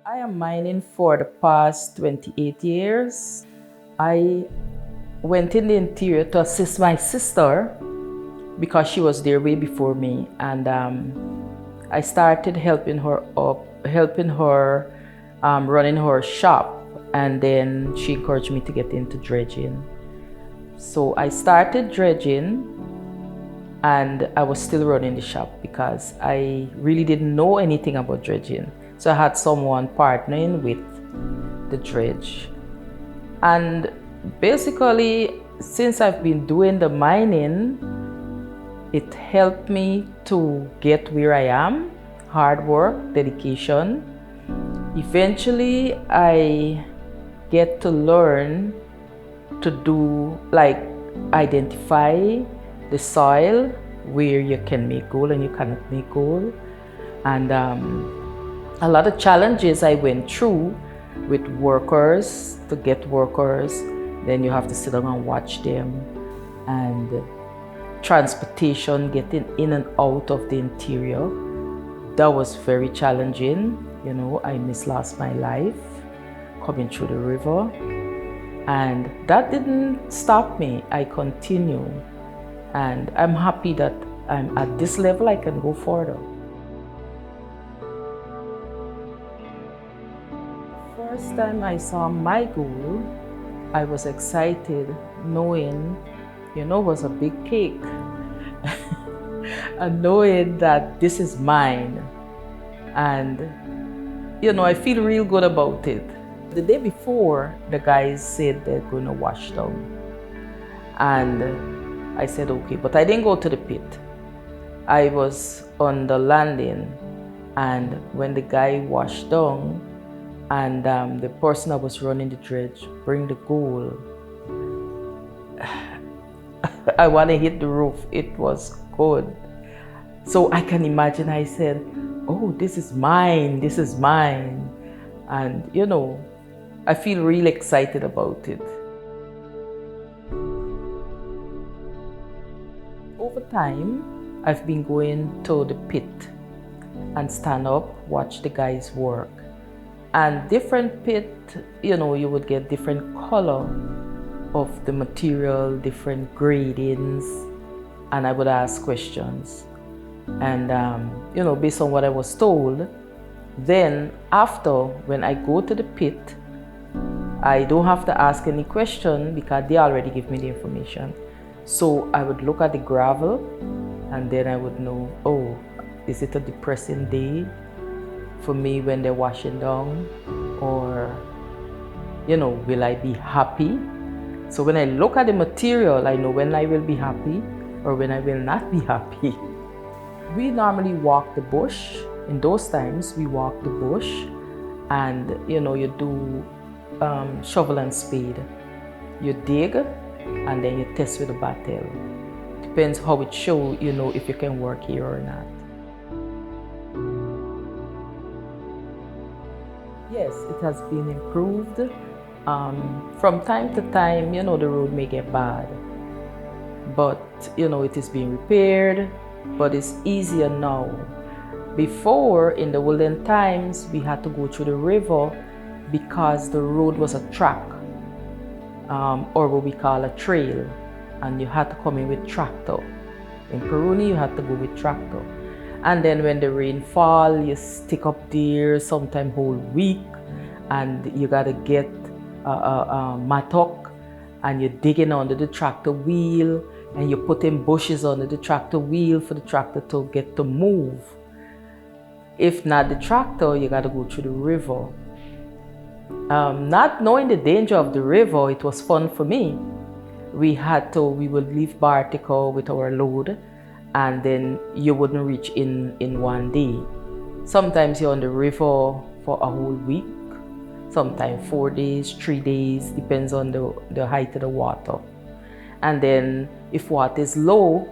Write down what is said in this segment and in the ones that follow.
I am mining for the past 28 years. I went in the interior to assist my sister because she was there way before me, and I started helping her running her shop, and then she encouraged me to get into dredging. So I started dredging, and I was still running the shop because I really didn't know anything about dredging. So I had someone partnering with the dredge. And basically, since I've been doing the mining, it helped me to get where I am. Hard work, dedication. Eventually, I get to learn to do, like, identify the soil where you can make gold and you cannot make gold. And a lot of challenges I went through with workers, to get workers, then you have to sit down and watch them, and transportation, getting in and out of the interior, that was very challenging. I lost my life coming through the river, and that didn't stop me. I continue, and I'm happy that I'm at this level. I can go further. First time I saw my goal, I was excited, knowing, it was a big cake, and knowing that this is mine. And, I feel real good about it. The day before, the guys said they're going to wash down. And I said, okay, but I didn't go to the pit. I was on the landing, and when the guy washed down, and the person that was running the dredge bring the goal, I want to hit the roof. It was good. So I can imagine, I said, oh, this is mine, this is mine. And, I feel really excited about it. Over time, I've been going to the pit and stand up, watch the guys work. And different pit, you would get different color of the material, different gradings, and I would ask questions. And, based on what I was told, then after, when I go to the pit, I don't have to ask any question because they already give me the information. So I would look at the gravel, and then I would know, oh, is it a depressing day for me when they're washing down? Or, will I be happy? So when I look at the material, I know when I will be happy or when I will not be happy. We normally walk the bush. In those times, we walk the bush, and you do shovel and spade. You dig, and then you test with a battle. Depends how it shows, if you can work here or not. Yes, it has been improved. From time to time, the road may get bad, but it is being repaired, but it's easier now. Before, in the olden times, we had to go through the river because the road was a track, or what we call a trail, and you had to come in with tractor. In Peruni, you had to go with tractor. And then when the rain fall, you stick up there sometime whole week, and you gotta get a mattock, and you're digging under the tractor wheel, and you're putting bushes under the tractor wheel for the tractor to get to move. If not the tractor, you gotta go through the river. Not knowing the danger of the river, it was fun for me. We would leave Bartico with our load, and then you wouldn't reach in one day. Sometimes you're on the river for a whole week, sometimes 4 days, 3 days, depends on the height of the water. And then if water is low,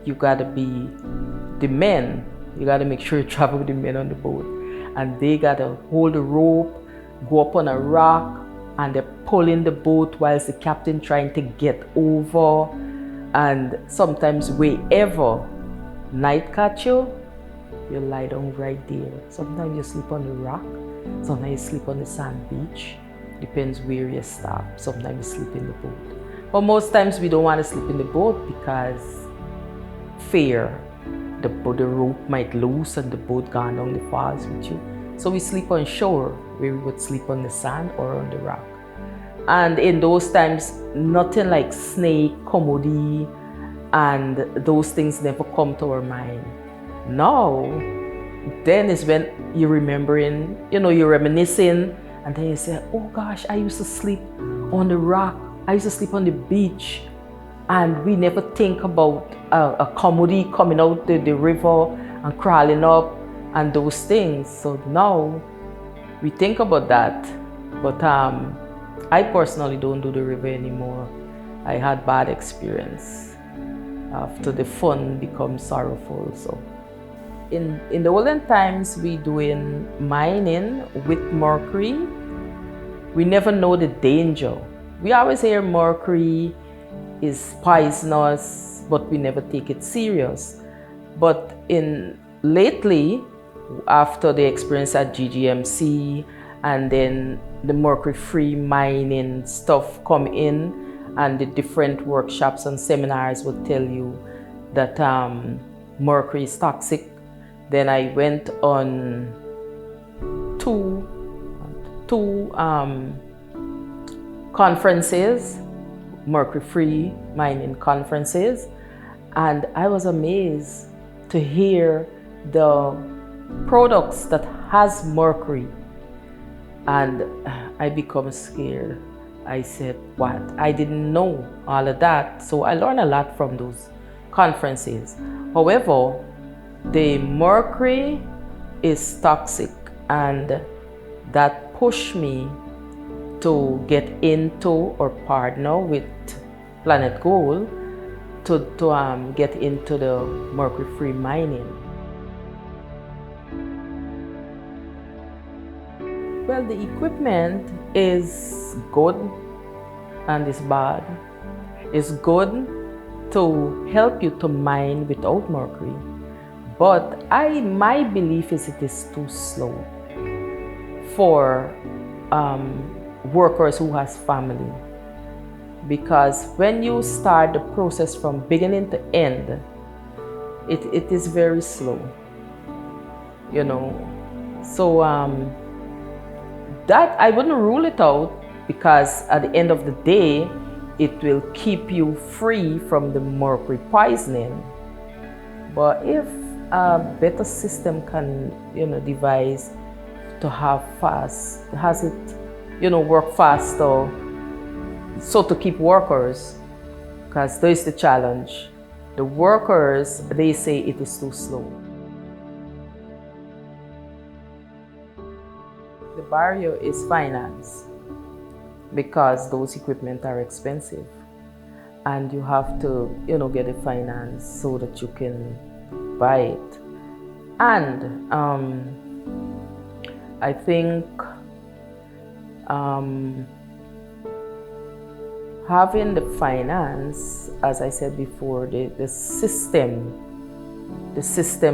you gotta be the men. You gotta make sure you travel with the men on the boat, and they gotta hold the rope, go up on a rock, and they're pulling the boat whilst the captain trying to get over. And sometimes wherever night catch you, You lie down right there. Sometimes you sleep on the rock, sometimes you sleep on the sand beach. Depends where you stop. Sometimes you sleep in the boat. But most times we don't want to sleep in the boat because fear. The rope might loose and the boat gone down the falls with you. So we sleep on shore, where we would sleep on the sand or on the rock. And in those times, nothing like snake, commodity, and those things never come to our mind. Now, then is when you're remembering, you're reminiscing, and then you say, oh gosh, I used to sleep on the rock, I used to sleep on the beach, and we never think about a commodity coming out the river and crawling up and those things. So now we think about that, but I personally don't do the river anymore. I had bad experience. After the fun becomes sorrowful. So in the olden times, we doing mining with mercury. We never know the danger. We always hear mercury is poisonous, but we never take it serious. But lately, after the experience at GGMC, and then the mercury-free mining stuff come in, and the different workshops and seminars would tell you that mercury is toxic. Then I went on two conferences, mercury-free mining conferences, and I was amazed to hear the products that has mercury, and I become scared. I said, what? I didn't know all of that. So I learned a lot from those conferences. However, the mercury is toxic, and that pushed me to get into or partner with planetGOLD to get into the mercury-free mining. Well, the equipment is good and is bad. It's good to help you to mine without mercury, but my belief is it is too slow for workers who has family, because when you start the process from beginning to end, it is very slow, So that I wouldn't rule it out, because at the end of the day, it will keep you free from the mercury poisoning. But if a better system can, devise to have work faster, so to keep workers, because there is the challenge. The workers, they say it is too slow. The barrier is finance, because those equipment are expensive, and you have to, get the finance so that you can buy it. And I think having the finance, as I said before, the system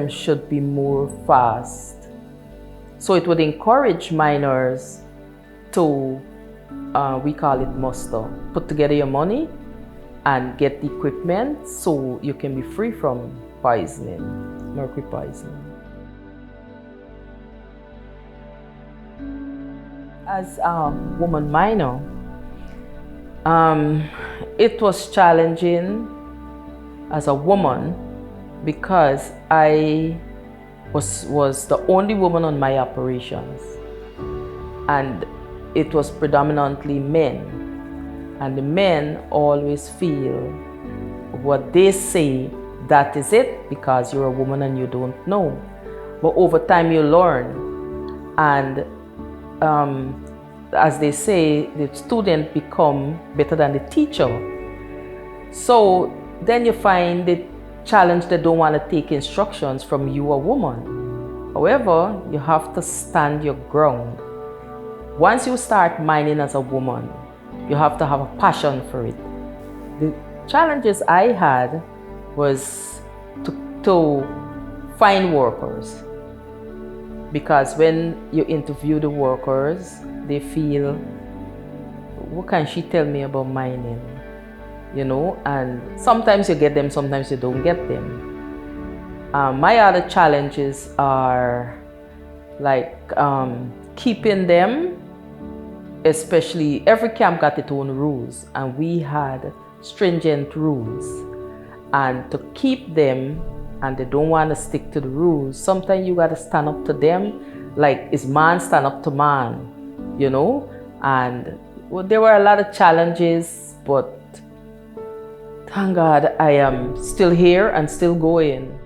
should be more fast. So it would encourage miners to, we call it muster, put together your money and get the equipment so you can be free from poisoning, mercury poisoning. As a woman miner, it was challenging as a woman, because I was the only woman on my operations, and it was predominantly men, and the men always feel what they say, that is it, because you're a woman and you don't know. But over time you learn, and as they say, the student become better than the teacher. So then you find the challenge, they don't want to take instructions from you, a woman. However, you have to stand your ground. Once you start mining as a woman, you have to have a passion for it. The challenges I had was to find workers. because when you interview the workers, they feel, what can she tell me about mining? You know, and sometimes you get them, sometimes you don't get them. My other challenges are like keeping them, especially every camp got its own rules, and we had stringent rules. And to keep them, and they don't want to stick to the rules, sometimes you got to stand up to them, like it's man stand up to man, you know. And well, there were a lot of challenges, but thank God I am still here and still going.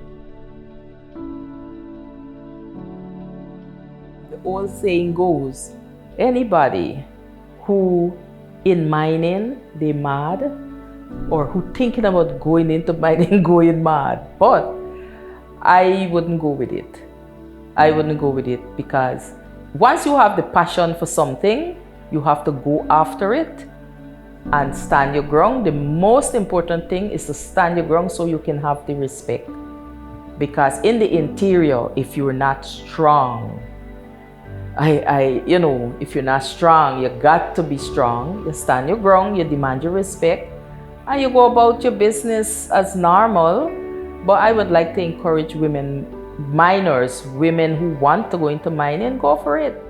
The old saying goes, anybody who in mining they mad, or who thinking about going into mining going mad. But I wouldn't go with it. I wouldn't go with it, because once you have the passion for something, you have to go after it and stand your ground. The most important thing is to stand your ground so you can have the respect. Because in the interior, if you're not strong, you know, if you're not strong, you got to be strong. You stand your ground, you demand your respect, and you go about your business as normal. But I would like to encourage women miners, women who want to go into mining, go for it.